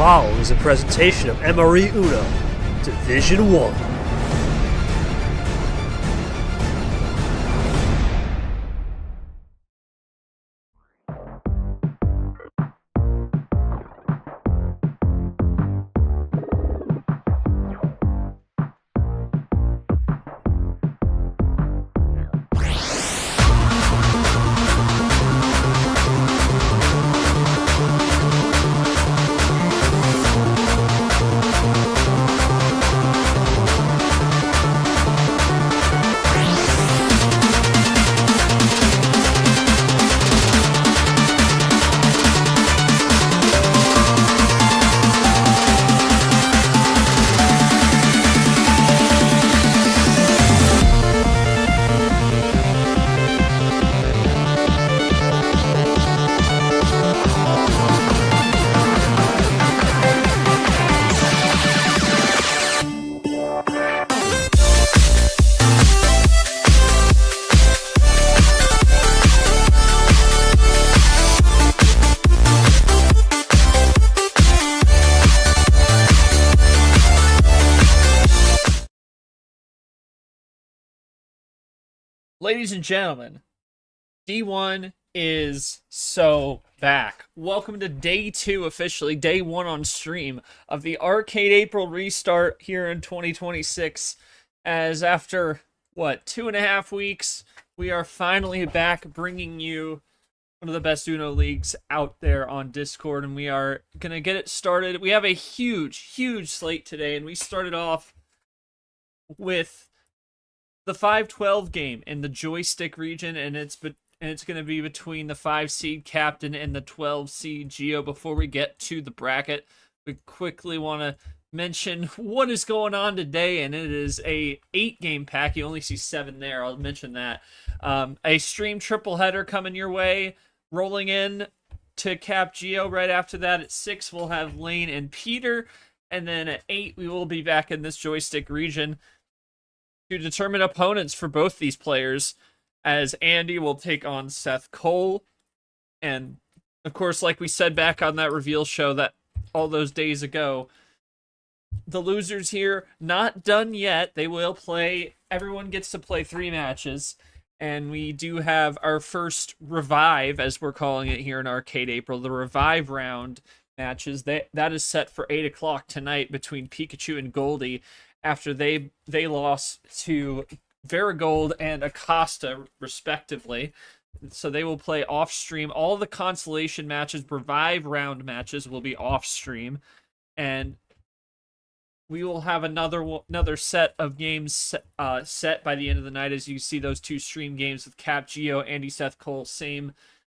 following is a presentation of MRE UNO, Division 1. Ladies and gentlemen, D1 is so back. Welcome to day 2, officially, day 1 on stream of the Arcade April restart here in 2026. As after, 2.5 weeks, we are finally back bringing you one of the best Uno leagues out there on Discord, and we are going to get it started. We have a huge slate today, and we started off with the 5-12 game in the Joystick Region, and it's going to be between the 5-seed Captain and the 12-seed Geo. Before we get to the bracket, we quickly want to mention what is going on today, and it is a 8-game pack. You only see 7 there. I'll mention that. A stream triple header coming your way, rolling in to Cap Geo. Right after that, at 6, we'll have Lane and Peter, and then at 8, we will be back in this Joystick Region to determine opponents for both these players, as Andy will take on Seth Cole. And of course, like we said back on that reveal show that all those days ago, the losers here, not done yet. They will play, everyone gets to play 3 matches, and we do have our first revive, as we're calling it here in Arcade April, the revive round matches. That is set for 8 o'clock tonight between Pikachu and Goldie, after they lost to Varigold and Acosta, respectively. So they will play off-stream. All the consolation matches, revive round matches, will be off-stream. And we will have another set of games set by the end of the night, as you see those 2 stream games with Cap Geo, Andy, Seth Cole, same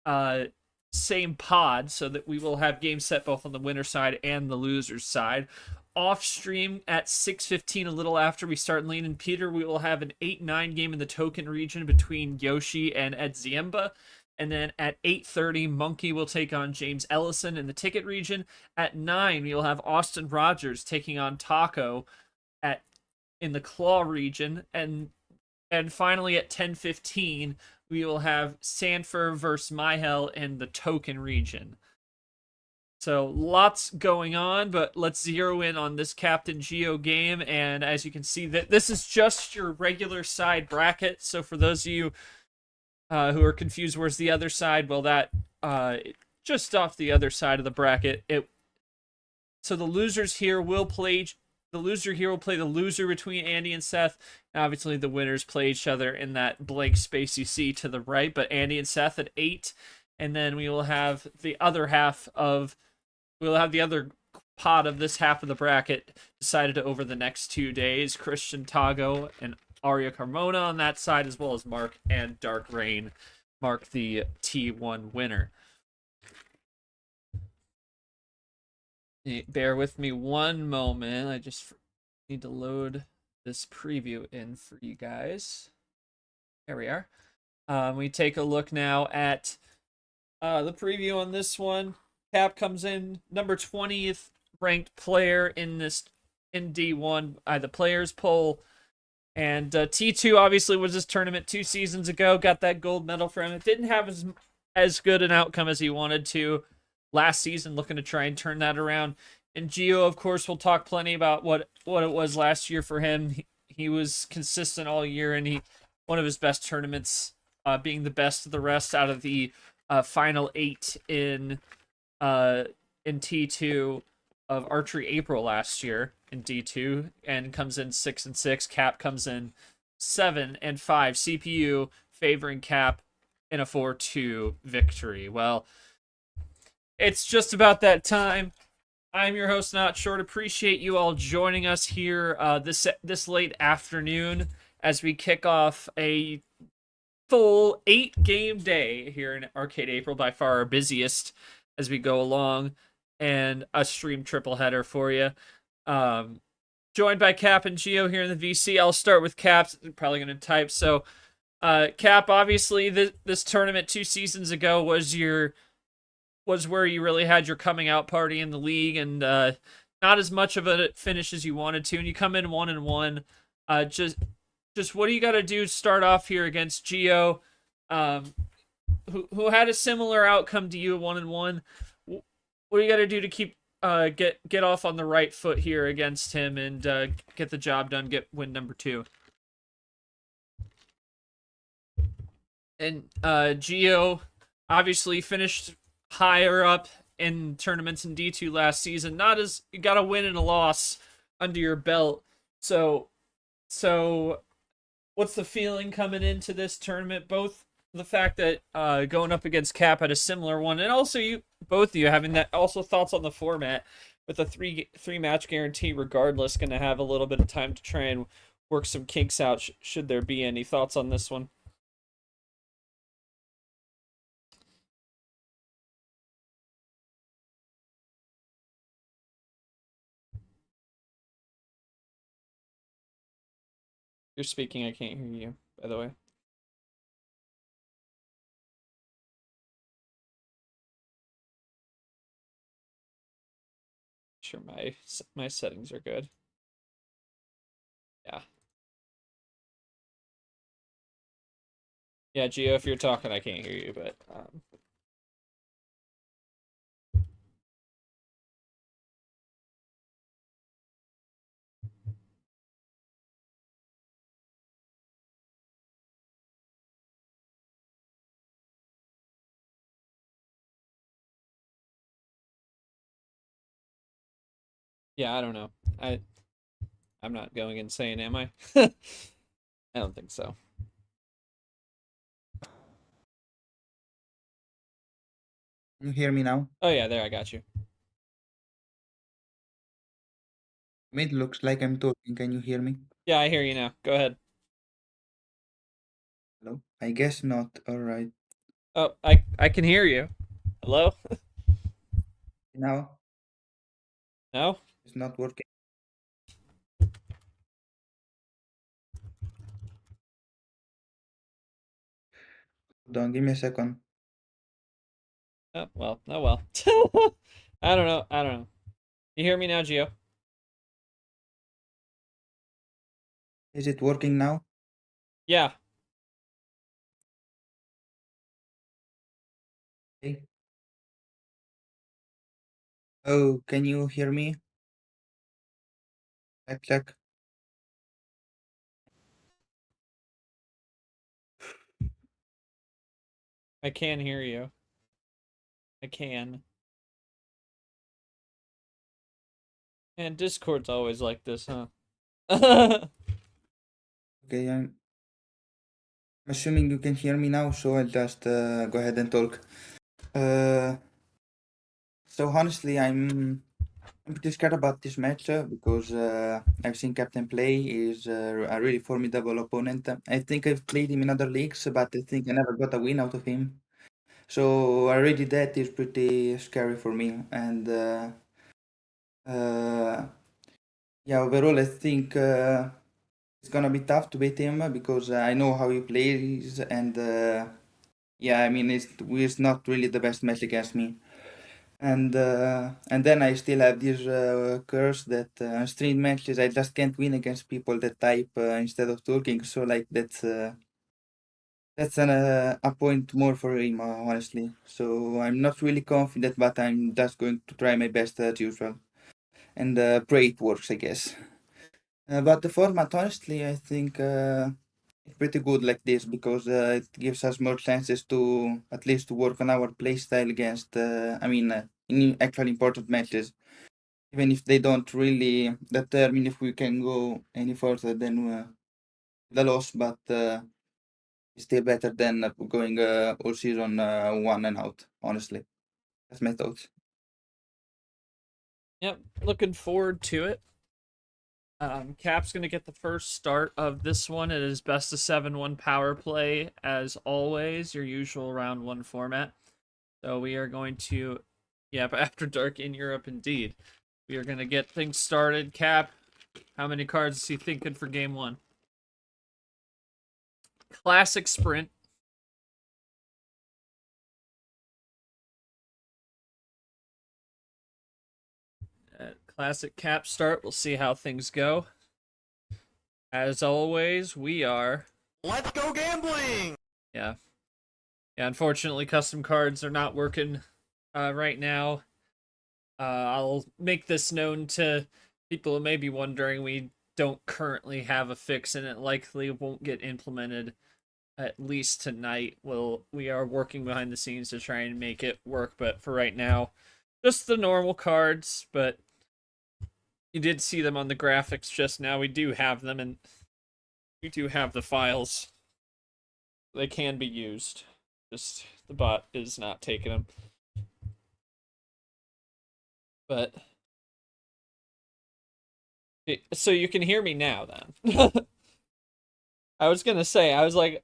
pod, so that we will have games set both on the winner side and the loser's side. Off stream at 6:15, a little after we start Lane and Peter, we will have an 8-9 game in the token region between Yoshi and Ed Ziemba. And then at 8:30, Monkey will take on James Ellison in the ticket region. At 9, we will have Austin Rogers taking on Taco in the claw region. And finally at 10:15, we will have Sanford versus Myhel in the token region. So lots going on, but let's zero in on this Captain Geo game. And as you can see, this is just your regular side bracket. So for those of you who are confused, where's the other side? Well, that just off the other side of the bracket. So the losers here will play. The loser here will play the loser between Andy and Seth. And obviously, the winners play each other in that blank space you see to the right. But Andy and Seth at 8, and then we will have the other pod of this half of the bracket decided over the next 2 days. Christian Tago and Aria Carmona on that side, as well as Mark and Dark Rain, mark the T1 winner. Bear with me one moment. I just need to load this preview in for you guys. There we are. We take a look now at the preview on this one. Cap comes in number 20th ranked player in D1 the players poll, and T2 obviously was this tournament 2 seasons ago. Got that gold medal for him. It didn't have as good an outcome as he wanted to last season. Looking to try and turn that around And Gio, of course, will talk plenty about what it was last year for him. He was consistent all year, and he one of his best tournaments, being the best of the rest out of the final 8 uh, in T2 of Archery April last year in D2, and comes in 6-6. Cap comes in 7-5. CPU favoring Cap in a 4-2 victory. Well, it's just about that time. I'm your host, Not Short. Appreciate you all joining us here this late afternoon as we kick off a full 8-game day here in Arcade April, by far our busiest as we go along, and a stream triple header for you. Joined by Cap and Geo here in the VC. I'll start with Cap. Probably going to type. So, Cap, obviously, this tournament 2 seasons ago was where you really had your coming out party in the league, and not as much of a finish as you wanted to, and you come in 1-1. Just what do you got to do to start off here against Geo, who had a similar outcome to you, 1-1? What do you got to do to keep get off on the right foot here against him and get the job done, get win number 2? And Geo obviously finished higher up in tournaments in D2 last season. Not as you got a win and a loss under your belt. So what's the feeling coming into this tournament? Both the fact that going up against Cap at a similar one, and also both of you having that. Also thoughts on the format with a three match guarantee. Regardless, going to have a little bit of time to try and work some kinks out. Should there be any thoughts on this one? You're speaking. I can't hear you. By the way. Sure, my settings are good. Yeah. Yeah, Gio, if you're talking, I can't hear you, but yeah, I don't know. I'm not going insane, am I? I don't think so. Can you hear me now? Oh yeah, there, I got you. It looks like I'm talking. Can you hear me? Yeah, I hear you now. Go ahead. Hello? I guess not. All right. Oh, I can hear you. Hello? Now No? it's not working. Hold on, give me a second. Oh well. Oh well. I don't know. I don't know. You hear me now, Gio? Is it working now? Yeah. Okay. Oh, can you hear me? Check. I can hear you. I can. And Discord's always like this, huh? Okay, I'm assuming you can hear me now, so I'll just go ahead and talk. So honestly, I'm pretty scared about this match because I've seen Captain play. Is a really formidable opponent. I think I've played him in other leagues, but I think I never got a win out of him. So already that is pretty scary for me. And uh, yeah, overall, I think it's gonna be tough to beat him because I know how he plays, and yeah, I mean it's not really the best match against me. And then I still have this curse that on stream matches I just can't win against people that type instead of talking. So like that's a point more for him, honestly. So I'm not really confident, but I'm just going to try my best as usual. and pray it works, I guess. But the format, honestly, I think it's pretty good like this because it gives us more chances to at least to work on our playstyle against, in actual important matches, even if they don't really determine if we can go any further than the loss, but it's still better than going all season one and out, honestly. That's my thoughts. Yep, looking forward to it. Cap's going to get the first start of this one. It is best of 7-1 power play, as always, your usual round one format. So we are going to, yep, After Dark in Europe, indeed. We are going to get things started. Cap, how many cards is he thinking for game one? Classic sprint. Classic Cap start. We'll see how things go. As always, we are. Let's go gambling! Yeah. Yeah, unfortunately, custom cards are not working right now. I'll make this known to people who may be wondering. We don't currently have a fix, and it likely won't get implemented at least tonight. We are working behind the scenes to try and make it work, but for right now, just the normal cards. But you did see them on the graphics just now. We do have them, and we do have the files. They can be used. Just the bot is not taking them. But so you can hear me now then. I was gonna say, I was like,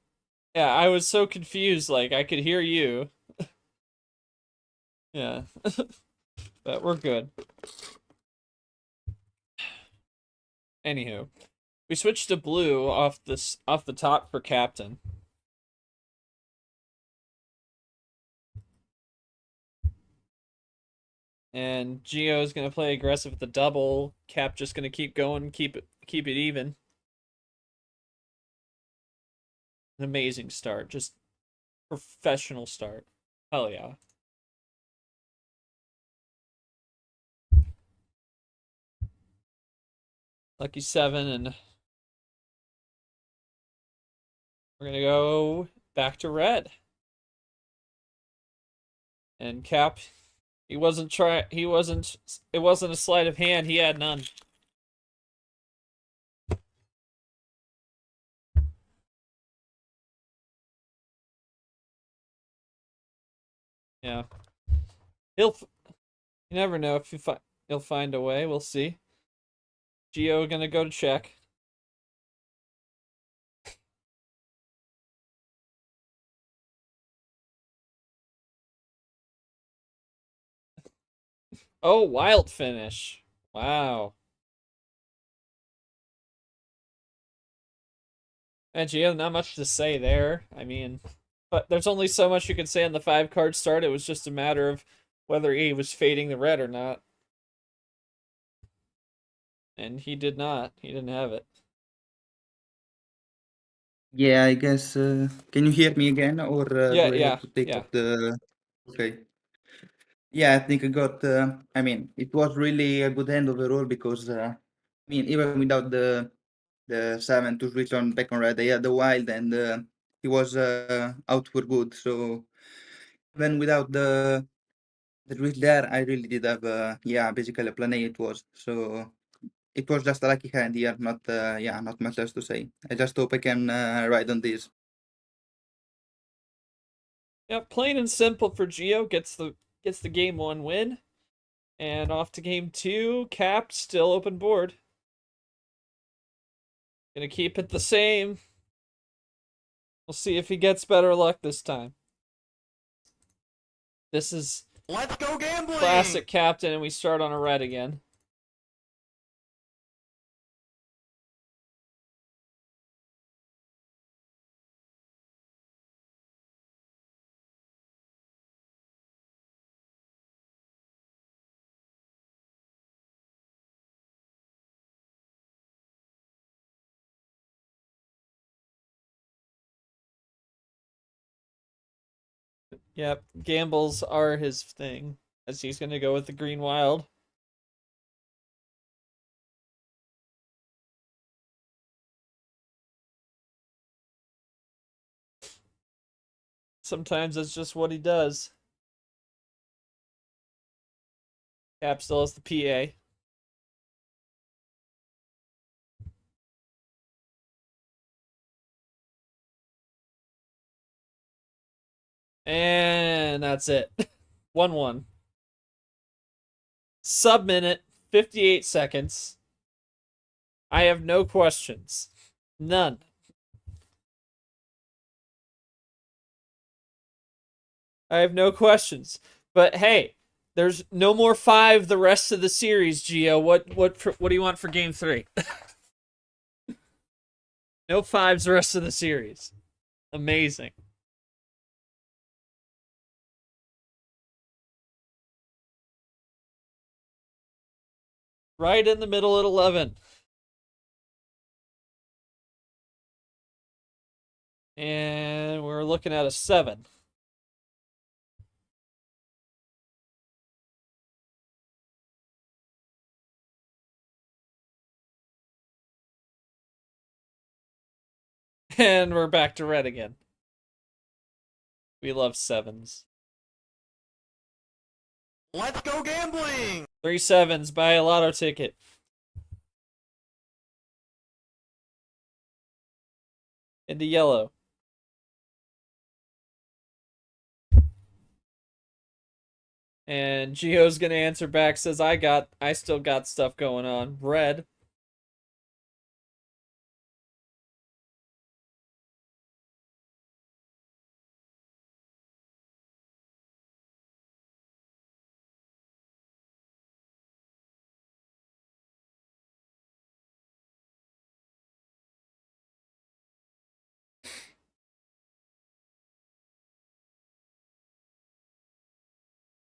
yeah, I was so confused, like I could hear you. Yeah. But we're good. Anywho, we switched to blue off the top for captain. And Geo is gonna play aggressive with the double. Cap just gonna keep going, keep it even. An amazing start, just professional start. Hell yeah. Lucky 7, and we're gonna go back to red. And Cap, it wasn't a sleight of hand, he had none. Yeah. You never know if he'll find a way, we'll see. Geo gonna go to check. Oh, wild finish. Wow. And Geo, not much to say there. I mean, but there's only so much you can say on the 5-card start. It was just a matter of whether he was fading the red or not. And he did not. He didn't have it. Yeah, I guess. Can you hear me again, or do I have to take Yeah. off the? Okay. Yeah, I think I got. It was really a good end overall because even without the 7 to switch on back on red, I had the wild and he was out for good. So even without the switch there, I really did have basically a plan A it was. So it was just a lucky hand here. Not much else to say. I just hope I can ride on this. Yeah, plain and simple for Geo, gets the game 1 win. And off to game 2, Cap still open board. Gonna keep it the same. We'll see if he gets better luck this time. This is Let's go gambling! classic captain, and we start on a red again. Yep, gambles are his thing, as he's gonna go with the green wild. Sometimes that's just what he does. Cap still has the PA. And that's it. 1-1. Sub-minute, 58 seconds. I have no questions. None. I have no questions. But hey, there's no more 5 the rest of the series, Gio. What do you want for game 3? No 5s the rest of the series. Amazing. Right in the middle at 11. And we're looking at a 7. And we're back to red again. We love 7s. Let's go gambling! 3 7s, buy a lotto ticket. Into yellow. And Gio's gonna answer back, says I still got stuff going on. Red.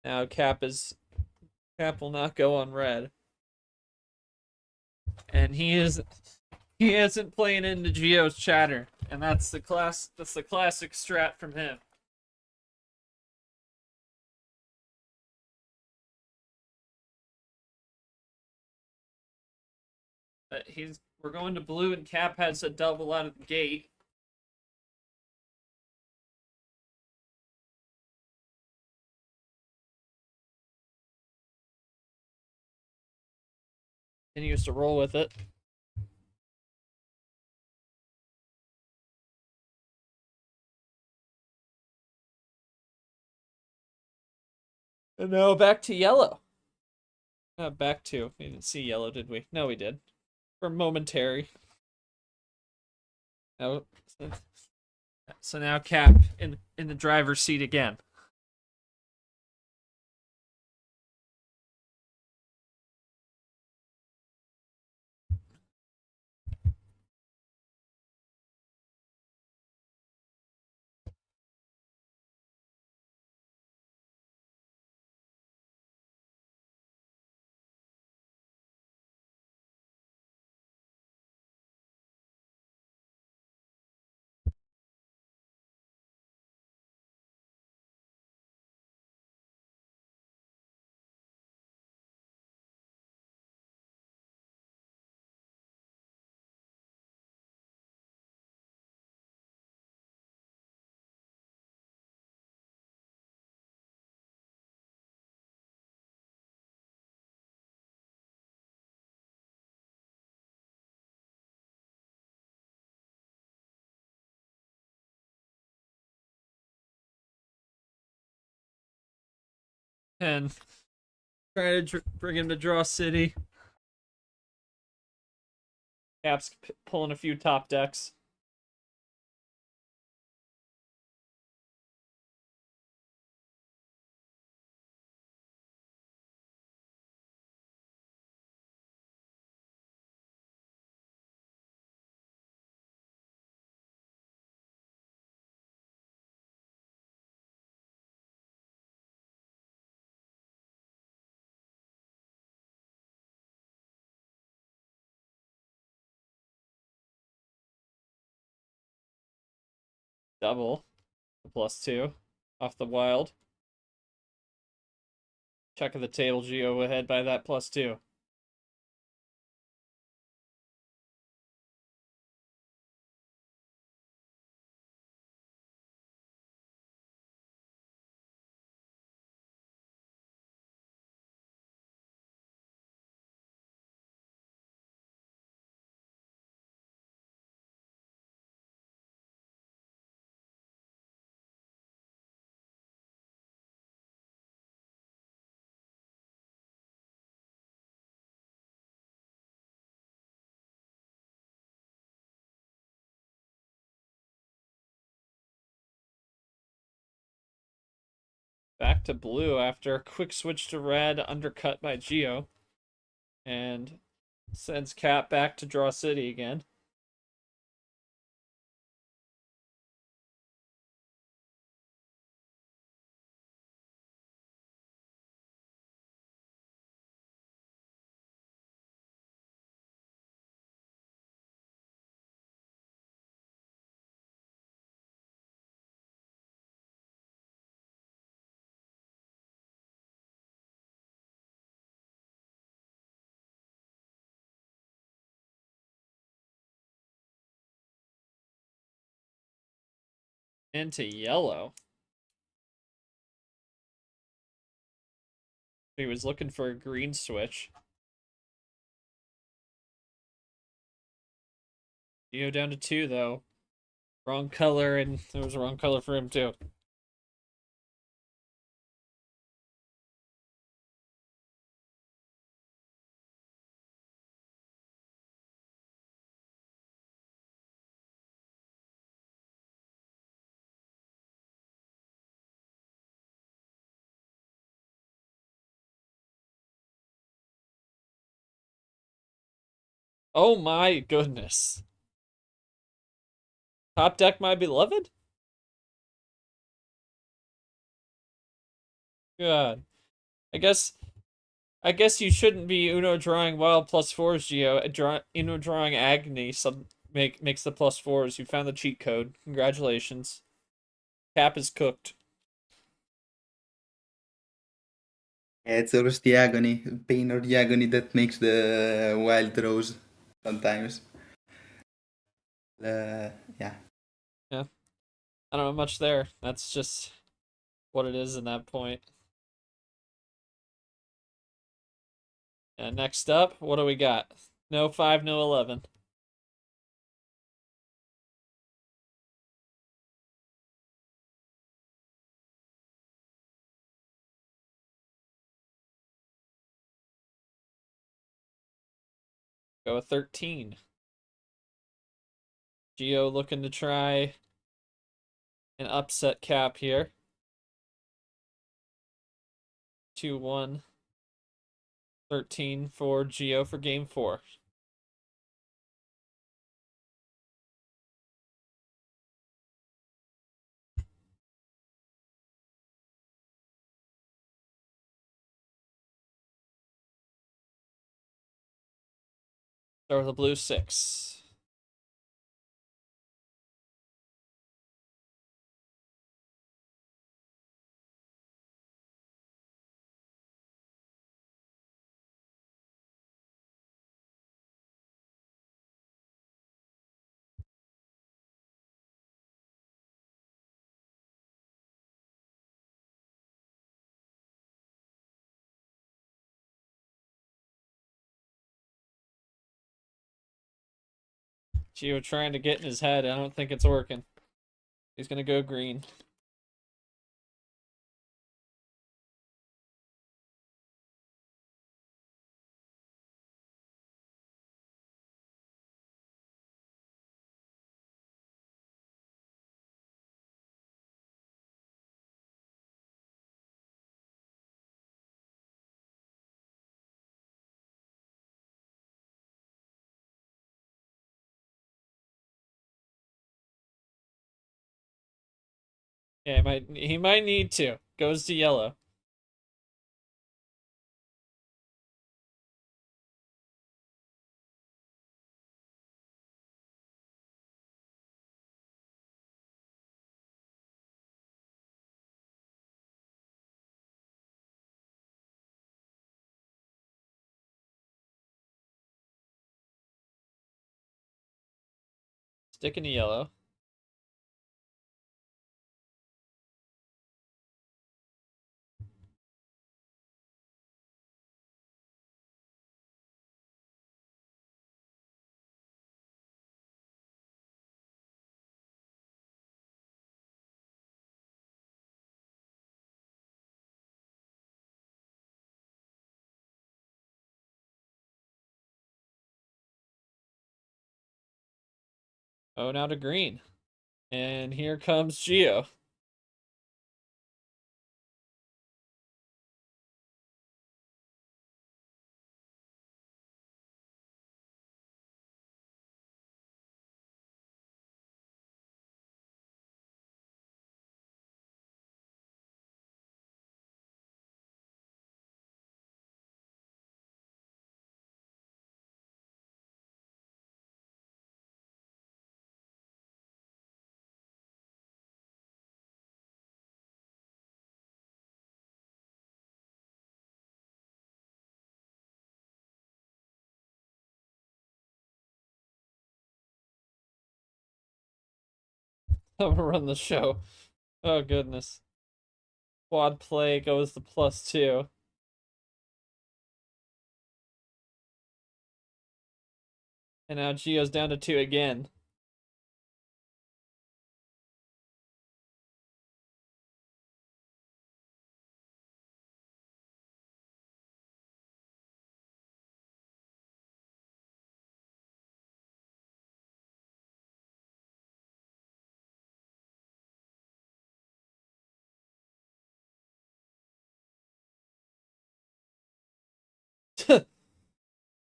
Now Cap will not go on red. And he isn't playing into Gio's chatter. And that's the classic strat from him. But we're going to blue, and Cap has a double out of the gate. And he used to roll with it. And now back to yellow. Back to. We didn't see yellow, did we? No, we did. For momentary. Now, so now Cap in the driver's seat again. And trying to bring him to draw city. Cap's pulling a few top decks. Double. +2 off the wild. Check of the table, Gio ahead by that +2. back to blue after a quick switch to red, undercut by Geo. And sends Cap back to draw city again. Into yellow. He was looking for a green switch. Geo down to 2 though. Wrong color, and it was the wrong color for him too. Oh my goodness. Top deck, my beloved? God. I guess you shouldn't be Uno drawing wild +4s, Geo. Uno drawing agony makes the +4s. You found the cheat code. Congratulations. Cap is cooked. Yeah, it's always the agony, pain or the agony that makes the wild throws sometimes. Yeah. Yeah. I don't know much there. That's just what it is in that point. And next up, what do we got? No 5, no 11. Go with 13. Geo looking to try an upset Cap here. 2-1. 13 for Geo for game 4. Start with a blue 6. Geo trying to get in his head. I don't think it's working. He's going to go green. Yeah, he might need to. Goes to yellow. Sticking to yellow. Oh, now to green. And here comes Geo. I'm gonna run the show. Oh goodness. Quad play goes to +2. And now Gio's down to 2 again.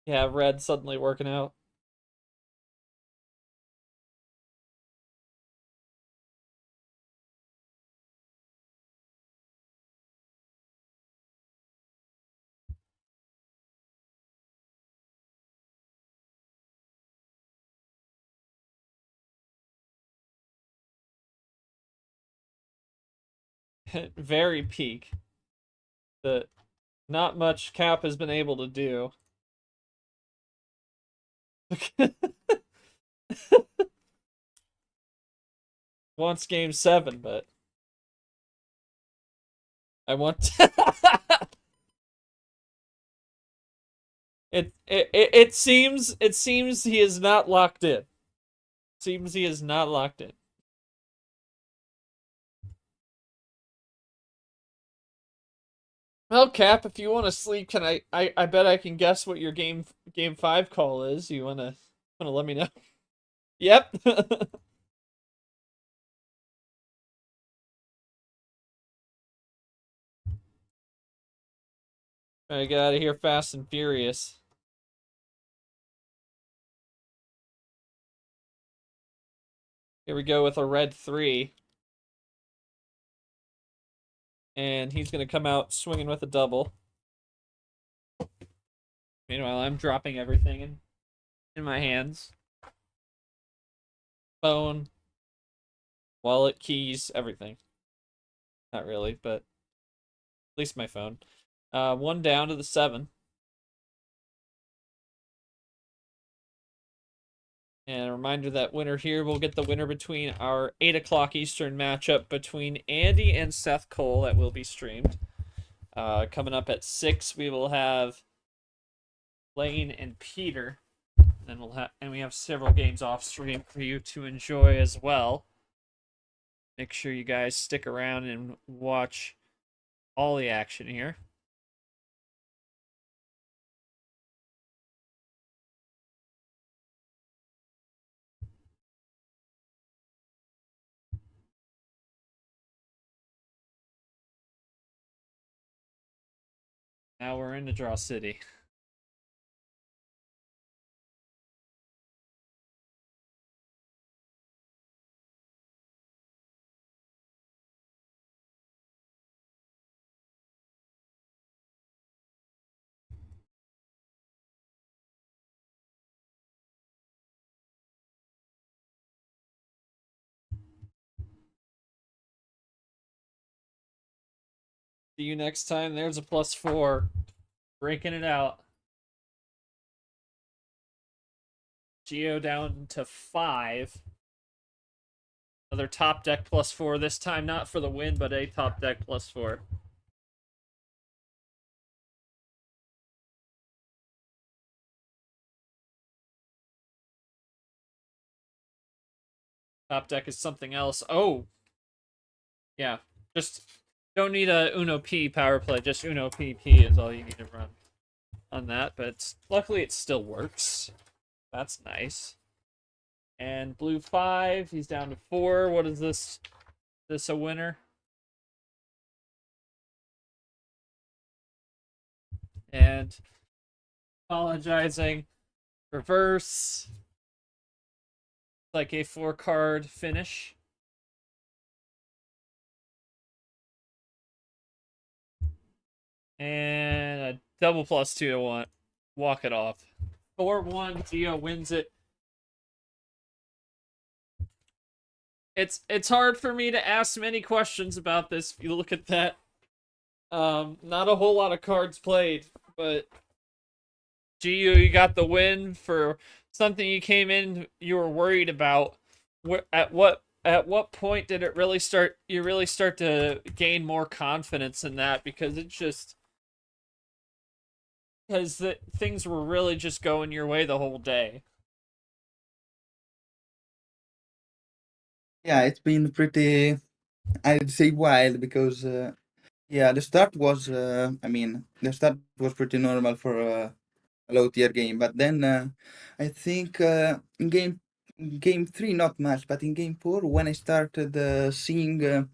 Yeah, red suddenly working out. Very peak. That not much Cap has been able to do. Wants game 7, but I want it seems he is not locked in. Seems he is not locked in. Well, Cap, if you want to sleep, can I bet I can guess what your game 5 call is. You wanna let me know? Yep. I get out of here fast and furious. Here we go with a red 3. And he's going to come out swinging with a double. Meanwhile, I'm dropping everything in my hands. Phone, wallet, keys, everything. Not really, but at least my phone. 1 down to the 7. And a reminder that winner here will get the winner between our 8 o'clock Eastern matchup between Andy and Seth Cole that will be streamed. Coming up at 6, we will have Lane and Peter. And we have several games off stream for you to enjoy as well. Make sure you guys stick around and watch all the action here. Now we're in the Draw City. See you next time. There's a +4. Breaking it out. Geo down to 5. Another top deck +4. This time not for the win, but a top deck +4. Top deck is something else. Oh! Yeah. Just don't need a Uno P power play. Just Uno PP is all you need to run on that. But luckily it still works. That's nice. And blue 5. He's down to 4. What is this? This a winner? And apologizing. Reverse. Like a 4-card finish. And a double +2 to 1. Walk it off. 4-1. Geo wins it. It's hard for me to ask many questions about this. If you look at that, not a whole lot of cards played, but Geo, you got the win for something you came in you were worried about. At what at what point did it really start? You really start to gain more confidence in that because it's just because the things were really just going your way the whole day. Yeah, it's been pretty, I'd say wild because yeah, the start was pretty normal for a low tier game, but then I think in game three not much, but in game four when I started seeing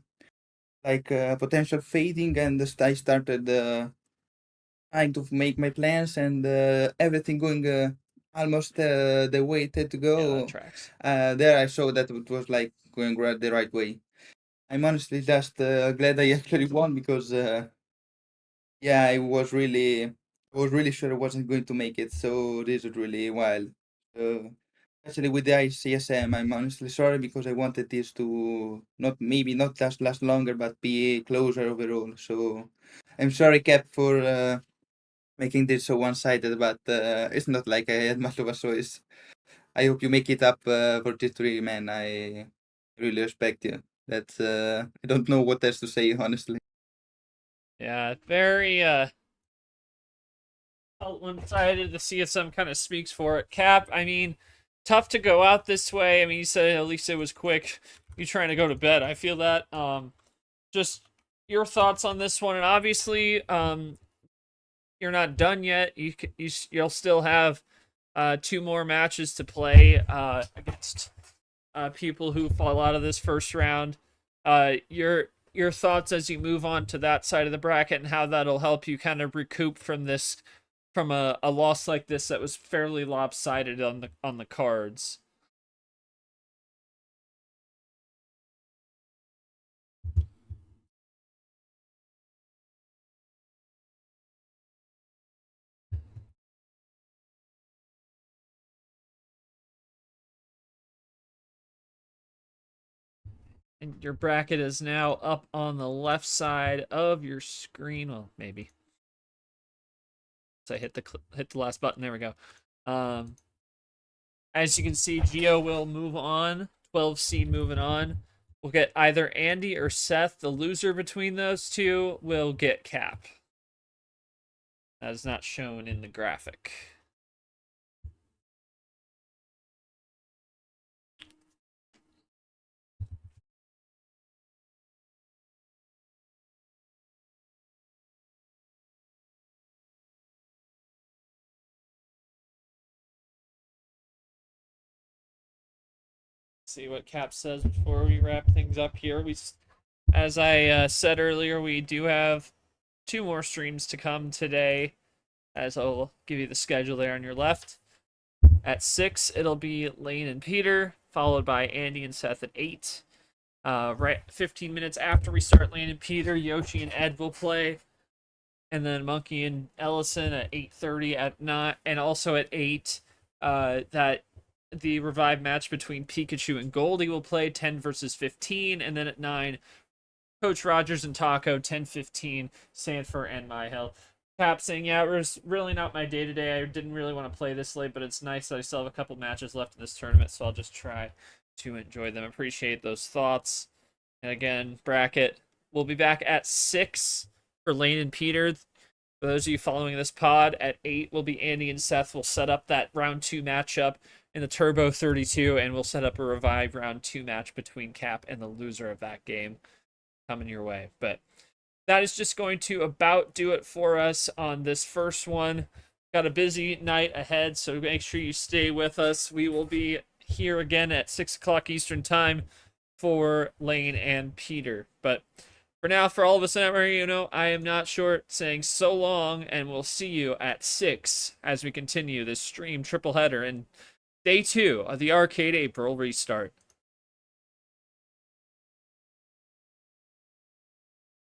potential fading and I started trying to make my plans and everything going almost the way it had to Yeah, that go. tracks. There I saw that it was like going the right way. I'm honestly just glad I actually won because yeah, I was really sure I wasn't going to make it. So this is really wild. Especially with the ICSM, I'm honestly sorry because I wanted this to not just last longer, but be closer overall. So I'm sorry, Cap, for making this so one-sided, but it's not like I had much of a choice. I hope you make it up for this three, man. I really respect you. That's I don't know what else to say, honestly. Yeah, very one-sided. The CSM kind of speaks for it. Cap, I mean, tough to go out this way. I mean, you said at least it was quick. You trying to go to bed. I feel that. Just your thoughts on this one, and obviously, you're not done yet. You'll still have two more matches to play against people who fall out of this first round. Your thoughts as you move on to that side of the bracket and how that'll help you kind of recoup from a loss like this that was fairly lopsided on the cards. And your bracket is now up on the left side of your screen. Well, maybe. So I hit the last button. There we go. As you can see, Geo will move on. 12 seed moving on. We'll get either Andy or Seth. The loser between those two will get Cap. That is not shown in the graphic. See what Cap says before we wrap things up here. As I said earlier, we do have two more streams to come today, as I'll give you the schedule there on your left. At 6, it'll be Lane and Peter, followed by Andy and Seth at 8. Right 15 minutes after we start Lane and Peter, Yoshi and Ed will play. And then Monkey and Ellison at 8:30 at 9, and also at 8, that the revived match between Pikachu and Goldie will play 10 versus 15, and then at 9, Coach Rogers and Taco 10-15, Sanford and Myhill. Cap saying, yeah, it was really not my day today. I didn't really want to play this late, but it's nice that I still have a couple matches left in this tournament, so I'll just try to enjoy them. Appreciate those thoughts. And again, bracket, we'll be back at 6 for Lane and Peter. For those of you following this pod, at 8 will be Andy and Seth. We'll set up that round 2 matchup in the Turbo 32, and we'll set up a revived round 2 match between Cap and the loser of that game coming your way. But that is just going to about do it for us on this first one. Got a busy night ahead, so make sure you stay with us. We will be here again at 6 o'clock Eastern Time for Lane and Peter. But for now, for all of us at MRE UNO, I am not short, saying so long, and we'll see you at 6 as we continue this stream triple header in day 2 of the Arcade April restart.